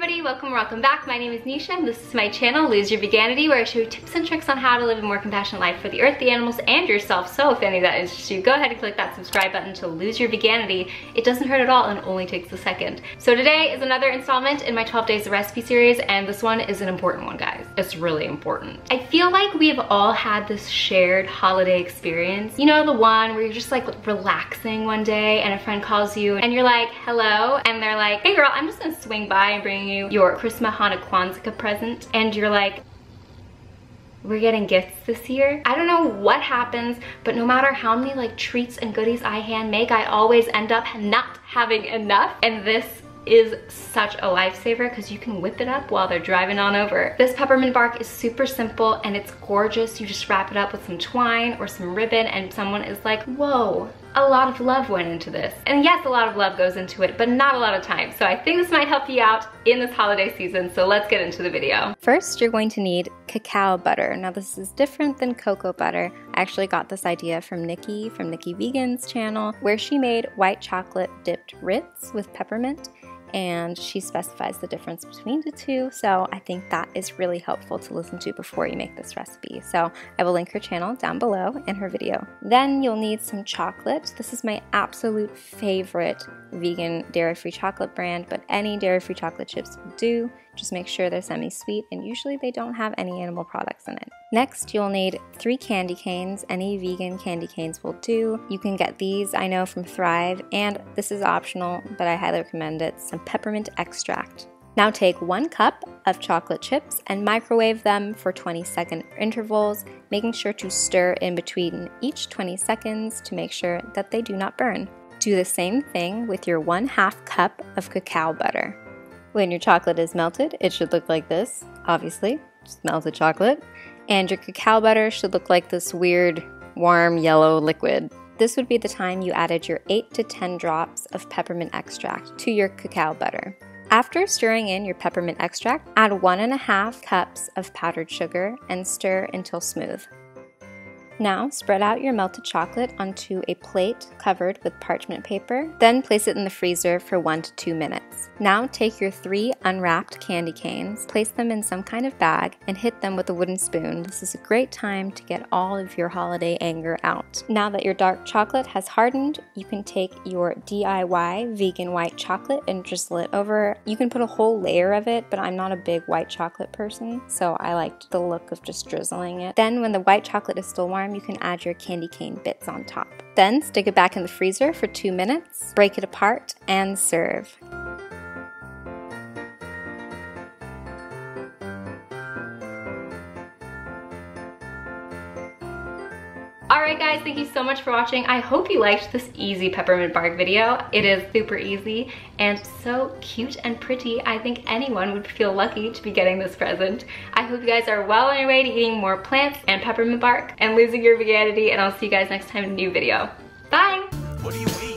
everybody, welcome back. My name is Nisha and this is my channel, Lose Your Veganity, where I show you tips and tricks on how to live a more compassionate life for the earth, the animals, and yourself. So if any of that interests you, go ahead and click that subscribe button to Lose Your Veganity. It doesn't hurt at all and only takes a second. So today is another installment in my 12 Days of Recipe series, and this one is an important one, guys. It's really important. I feel like we have all had this shared holiday experience. You know, the one where you're just like relaxing one day and a friend calls you and you're like, hello, and they're like, hey girl, I'm just gonna swing by and bring you your Christmas Hanukkah Kwanzaa present, and you're like, we're getting gifts this year. I don't know what happens, but no matter how many like treats and goodies I hand make, I always end up not having enough, and this is such a lifesaver because you can whip it up while they're driving on over. This peppermint bark is super simple and it's gorgeous. You just wrap it up with some twine or some ribbon and someone is like, whoa, a lot of love went into this. And yes, a lot of love goes into it, but not a lot of time. So I think this might help you out in this holiday season. So let's get into the video. First, you're going to need cacao butter. Now this is different than cocoa butter. I actually got this idea from Nikki Vegan's channel, where she made white chocolate dipped Ritz with peppermint, and she specifies the difference between the two, so I think that is really helpful to listen to before you make this recipe. So I will link her channel down below in her video. Then you'll need some chocolate. This is my absolute favorite vegan dairy-free chocolate brand, but any dairy-free chocolate chips will do. Just make sure they're semi-sweet, and usually they don't have any animal products in it. Next, you'll need 3 candy canes. Any vegan candy canes will do. You can get these, I know, from Thrive, and this is optional, but I highly recommend it, some peppermint extract. Now take 1 cup of chocolate chips and microwave them for 20-second intervals, making sure to stir in between each 20 seconds to make sure that they do not burn. Do the same thing with your 1/2 cup of cacao butter. When your chocolate is melted, it should look like this, obviously, just melted chocolate. And your cacao butter should look like this weird, warm, yellow liquid. This would be the time you added your 8 to 10 drops of peppermint extract to your cacao butter. After stirring in your peppermint extract, add 1.5 cups of powdered sugar and stir until smooth. Now spread out your melted chocolate onto a plate covered with parchment paper, then place it in the freezer for 1 to 2 minutes. Now take your 3 unwrapped candy canes, place them in some kind of bag, and hit them with a wooden spoon. This is a great time to get all of your holiday anger out. Now that your dark chocolate has hardened, you can take your DIY vegan white chocolate and drizzle it over. You can put a whole layer of it, but I'm not a big white chocolate person, so I liked the look of just drizzling it. Then when the white chocolate is still warm, you can add your candy cane bits on top. Then stick it back in the freezer for 2 minutes, break it apart, and serve. Alright guys, thank you so much for watching. I hope you liked this easy peppermint bark video. It is super easy and so cute and pretty. I think anyone would feel lucky to be getting this present. I hope you guys are well on your way to eating more plants and peppermint bark and losing your veganity, and I'll see you guys next time in a new video. Bye! What do you mean?